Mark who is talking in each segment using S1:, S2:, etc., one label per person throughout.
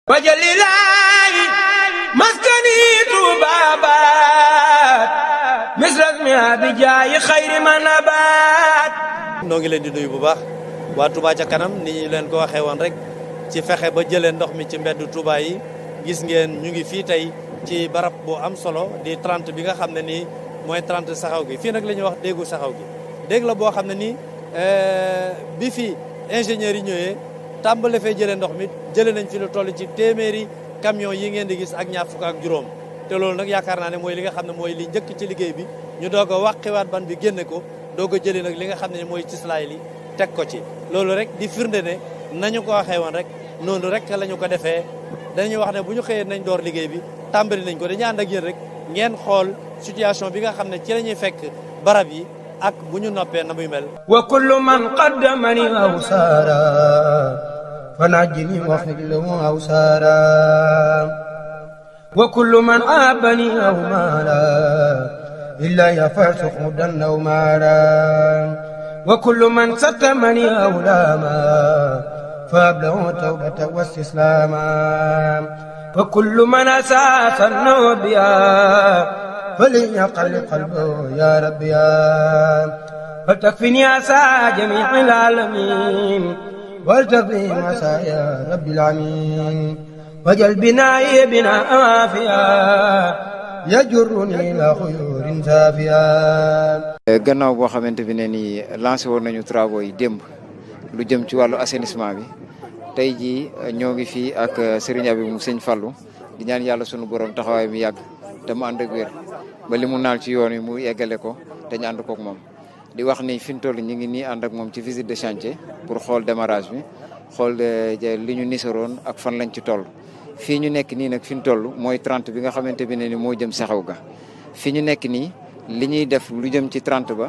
S1: wajalilaayi maskani tuubaabaat misrasmi abijaayi xayri manabaat.
S2: noo ngi leen di nuyu bu baax waa Touba ca kanam ni ñu leen ko waxee woon rek ci fexe ba jëlee ndox mi ci mbeddu Touba yi gis ngeen ñu ngi fii tey ci barab bu am solo di 30 bi nga xam ne nii mooy 30 saxaw gi fii nag la ñuy wax déggu saxaw gi dégg la boo xam ne nii bi fi ingénieurs yi ñëwee tàmbale fee jëlee ndox mi jëlee nañ fi lu toll ci téeméeri camion yi ngeen di gis ak ñaar fukk ak juróom te loolu nag yaakaar naa ne mooy li nga xam ne mooy li njëkk ci liggéey bi ñu doog a wàqiwaat ban bi génne ko doog a jëlee nag li nga xam ne mooy cislaay li teg ko ci loolu rek di firnde ne nañu ko waxee woon rek noonu rek la ñu ko defee dañuy wax ne bu ñu xëyee nañ door liggéey bi tàmbali nañ ko dañu ànd ak yéen rek ngeen xool situation bi nga xam ne ci la ñuy fekk barab yi ak bu ñu noppee na muy mel.
S1: wa kullu man qaddamani aw saara fanajjini waxfid lahu aw saara wa kullu man aabani aw maala illa yafasu xudan aw maala wa kullu man sattamani aw laama فابلغوا توبة واستسلاما وكل من أساس النوبيا فليقل قلبه يا ربي فلتكفني أسى جميع العالمين ولتقضي مسا يا رب العالمين وجل بنائي بناء وافيا يجرني إلى خيور سافيا.
S3: gannaaw boo xamante bi ne nii lancé woon nañu travaux yi démb lu jëm ci wàllu assainissement bi tey jii ñoo ngi fii ak Serigne Abib mu Sëñ Fallou di ñaan yàlla sunu borom taxawaay mi yàgg te mu ànd ak wér ba li mu naal ci yoon wi mu eggale ko te ñu ànd kook moom di wax ni fi mu toll ñu ngi nii ànd ak moom ci visite de chantier pour xool démarrage bi xool li ñu nisaroon ak fan lañ ci toll. fii ñu nekk nii nag fi mu toll mooy 30 bi nga xamante bi ne ni moo jëm saxaw ga fi ñu nekk nii li ñuy def lu jëm ci 30 ba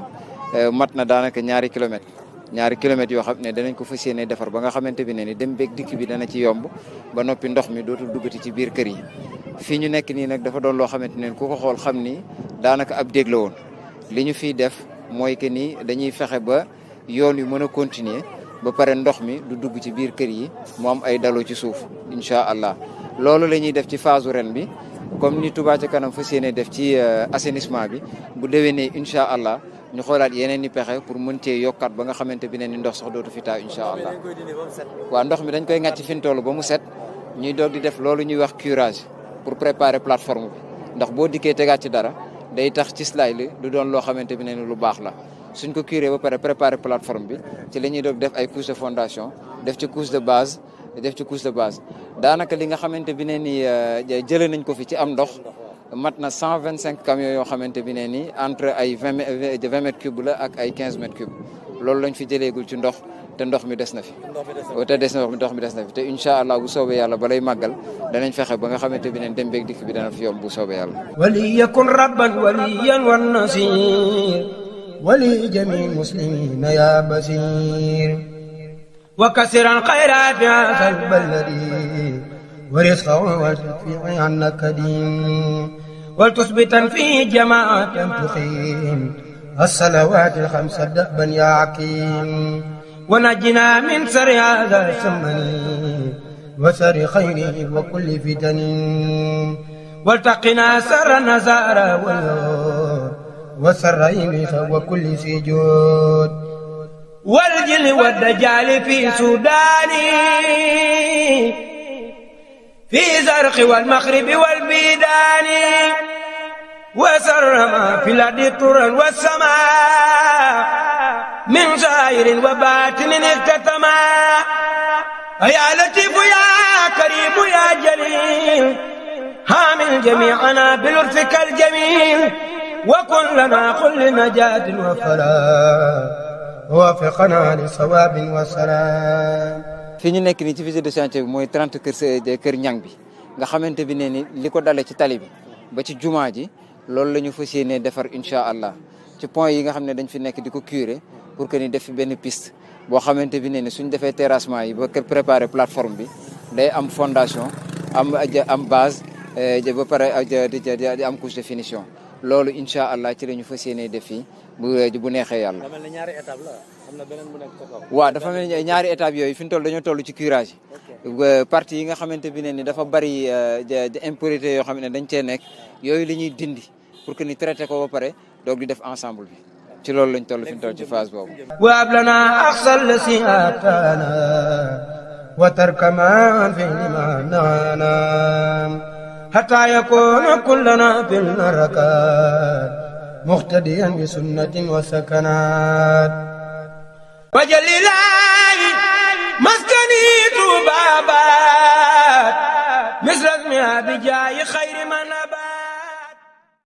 S3: mat na daanaka ñaari kilomètres yoo xam ne danañ ko fas yéene defar ba nga xamante bi ne ni dem beeg dikk bi dana ci yomb ba noppi ndox mi dootul duggati ci biir kër yi. fii ñu nekk nii nag dafa doon loo xamante ne ku ko xool xam ni daanaka ab dégg la woon li ñu fiy def mooy que ni dañuy fexe ba yoon wi mën a continuer ba pare ndox mi du dugg ci biir kër yi mu am ay daloo ci suuf incha allah. loolu la ñuy def ci phase ren bi comme ni Touba ca kanam fas yéene def ci assainissement bi bu déwénee incha allah. ñu xoolaat yeneen i pexe pour mën cee yokkaat ba nga xamante bi ne ni ndox sax dootu fi taa incha allah waaw ndox mi dañ koy ŋàcc fi mu toll ba mu set ñuy doog di def loolu ñuy wax curage pour préparer plateforme bi ndax boo dikkee tegaat ci dara day tax ci slide li du doon loo xamante bi ne ni lu baax la suñ ko curé ba pare préparer plateforme bi ci la ñuy doog def ay couche de fondation def ci couche de base daanaka li nga xamante bi ne ni jëlee nañ ko fi ci am ndox mat na 125 camions yoo xamante bi ne ni entre ay 20 mètres cubes la ak ay 15 mètres cubes loolu lañ fi jëleegul ci ndox te ndox mi des na fi. te incha allah bu soobee yàlla balay màggal danañ fexe ba nga xamante bi ne dem beeg dikk bi dana fi yomb bu soobee yàlla.
S1: wali yakun rabban waliyan wan nasir wali jami muslimina ya basir wa kasiran xayraati asal baladi ورزقه والتوفيق عنك دين ولتثبتا في جماعة تقيم الصلوات الخمس دأبا يا عكيم ونجنا من سر هذا السمن وسر خيره وكل فتن والتقنا سر النزارى وسر إبليس وكل سجود والجل والدجال في سوداني في زرق والمغرب والبيدان وسر ما في الأرض طرا والسماء من زائر وباطن اختتما يا لطيف يا كريم يا جليل حامل جميعنا بلطفك الجميل وكن لنا كل نجاة وفلاح ووفقنا لصواب وسلام.
S3: fii ñu nekk nii ci visite de chantier bi mooy 30 kër ñang bi nga xamante bi ne ni li ko dalee ci tali bi ba ci jumaa ji loolu la ñu fas yéenee defar incha allah ci point yi nga xam ne dañ fi nekk di ko curer pour que ni def fi benn piste boo xamante bi ne ni suñ defee terrassement yi ba kër préparer plateforme bi day am fondation am base ba pare di am couche de finition loolu incha allah ci la ñu fas yéenee def fii bu neexee yàlla.
S2: dafa mel ni ñaari étape la am na beneen bu nekk ca kaw.
S3: waaw dafa mel ni ñaari étape yooyu fi ñu toll dañoo toll ci curage yi. partie yi nga xamante bi ne ni dafa bari impurité yoo xam ne dañ cee nekk yooyu la ñuy dindi pour que ni traité ko ba pare doog di def ensemble bi ci loolu lañ toll fi ñu toll ci phase boobu.
S1: وهب لنا أقصى الذي آتانا وترك ما في لما نهانا حتى يكون كلنا في الركات مقتديا بسنة وسكنات وجل الله مسكني طبابات مثل اسمها بجاي خير من